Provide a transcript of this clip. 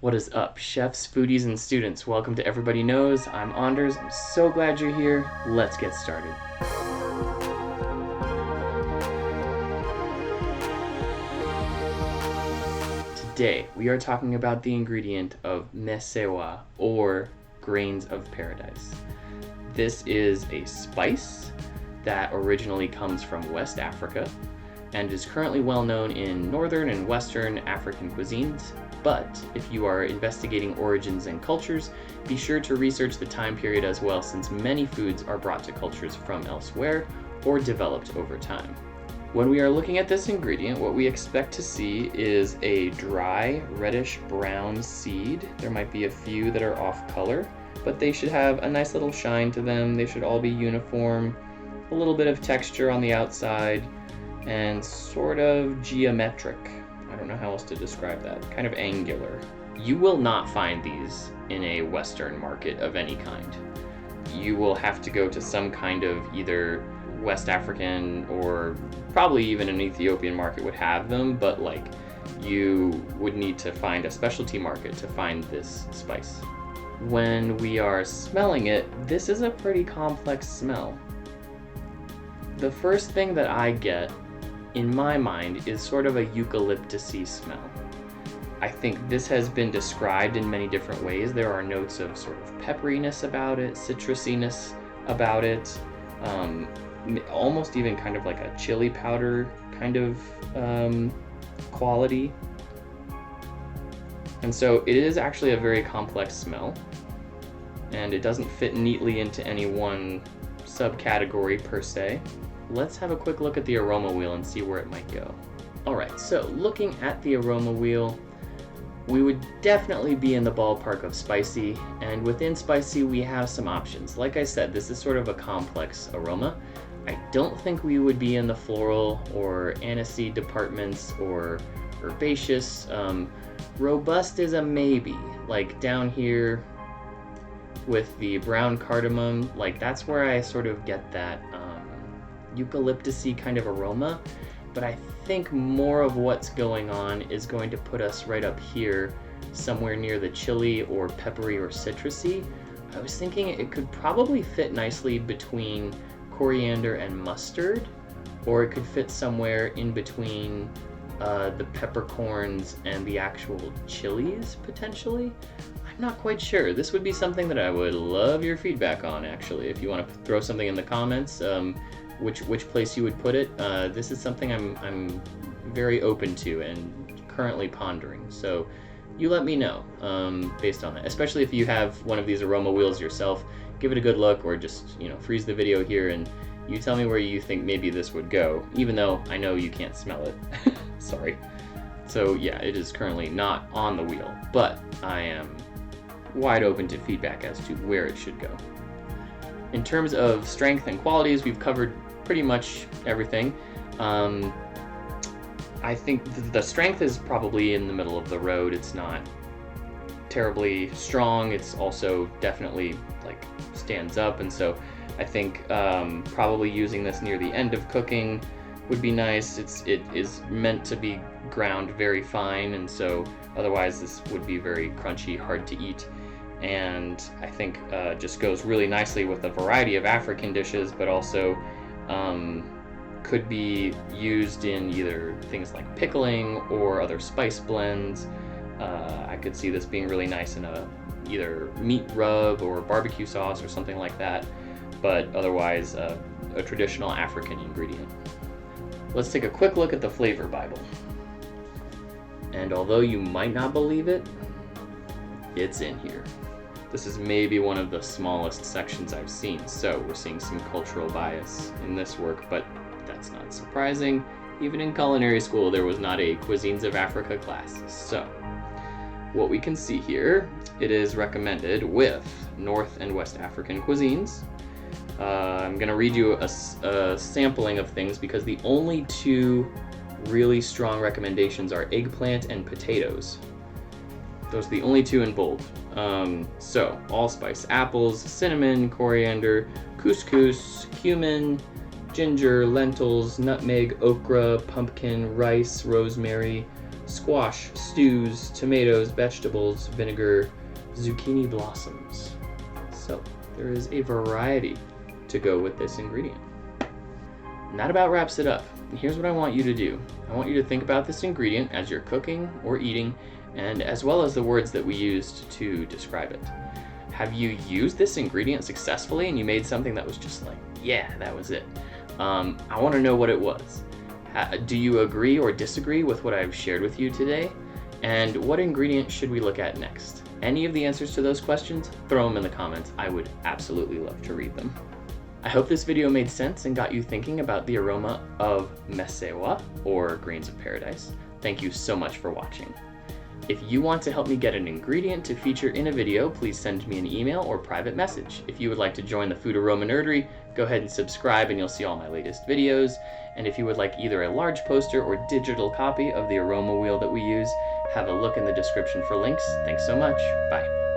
What is up, chefs, foodies, and students? Welcome to Everybody Knows. I'm Anders. I'm so glad you're here. Let's get started. Today, we are talking about the ingredient of Mesewa, or grains of paradise. This is a spice that originally comes from West Africa and is currently well known in northern and western African cuisines. But if you are investigating origins and cultures, be sure to research the time period as well, since many foods are brought to cultures from elsewhere or developed over time. When we are looking at this ingredient, what we expect to see is a dry, reddish-brown seed. There might be a few that are off color, but they should have a nice little shine to them. They should all be uniform, a little bit of texture on the outside, and sort of geometric. I don't know how else to describe that. Kind of angular. You will not find these in a Western market of any kind. You will have to go to some kind of either West African or probably even an Ethiopian market would have them, but like you would need to find a specialty market to find this spice. When we are smelling it, this is a pretty complex smell. The first thing that I get in my mind is sort of a eucalyptus-y smell. I think this has been described in many different ways. There are notes of sort of pepperiness about it, citrusiness about it, almost even kind of like a chili powder kind of quality. And so it is actually a very complex smell, and it doesn't fit neatly into any one subcategory per se. Let's have a quick look at the aroma wheel and see where it might go. Alright, so looking at the aroma wheel, we would definitely be in the ballpark of spicy, and within spicy we have some options. Like I said, this is sort of a complex aroma. I don't think we would be in the floral or aniseed departments or herbaceous. Robust is a maybe, like down here with the brown cardamom, like that's where I sort of get that eucalyptus-y kind of aroma, but I think more of what's going on is going to put us right up here, somewhere near the chili or peppery or citrusy. I was thinking it could probably fit nicely between coriander and mustard, or it could fit somewhere in between the peppercorns and the actual chilies, potentially. I'm not quite sure. This would be something that I would love your feedback on, actually. If you want to throw something in the comments, which place you would put it. This is something I'm very open to and currently pondering. So you let me know based on that. Especially if you have one of these aroma wheels yourself, give it a good look, or just freeze the video here and you tell me where you think maybe this would go, even though I know you can't smell it. Sorry. So yeah, it is currently not on the wheel, but I am wide open to feedback as to where it should go. In terms of strength and qualities, we've covered pretty much everything. I think the strength is probably in the middle of the road. It's not terribly strong. It's also definitely like stands up, and so I think probably using this near the end of cooking would be nice. It is meant to be ground very fine, and so otherwise this would be very crunchy, hard to eat. And I think just goes really nicely with a variety of African dishes, but also could be used in either things like pickling or other spice blends. I could see this being really nice in either meat rub or barbecue sauce or something like that, but otherwise a traditional African ingredient. Let's take a quick look at the flavor Bible. And although you might not believe it, it's in here. This is maybe one of the smallest sections I've seen, so we're seeing some cultural bias in this work, but that's not surprising. Even in culinary school, there was not a Cuisines of Africa class. So, what we can see here, it is recommended with North and West African cuisines. I'm going to read you a sampling of things because the only two really strong recommendations are eggplant and potatoes. Those are the only two in bold. So, allspice, apples, cinnamon, coriander, couscous, cumin, ginger, lentils, nutmeg, okra, pumpkin, rice, rosemary, squash, stews, tomatoes, vegetables, vinegar, zucchini blossoms. So there is a variety to go with this ingredient. And that about wraps it up. Here's what I want you to do. I want you to think about this ingredient as you're cooking or eating, and as well as the words that we used to describe it. Have you used this ingredient successfully and you made something that was just like, yeah, that was it? I want to know what it was. Do you agree or disagree with what I've shared with you today? And what ingredient should we look at next? Any of the answers to those questions, throw them in the comments. I would absolutely love to read them. I hope this video made sense and got you thinking about the aroma of Mesewa, or greens of paradise. Thank you so much for watching. If you want to help me get an ingredient to feature in a video, please send me an email or private message. If you would like to join the Food Aroma Nerdery, go ahead and subscribe and you'll see all my latest videos. And if you would like either a large poster or digital copy of the aroma wheel that we use, have a look in the description for links. Thanks so much. Bye.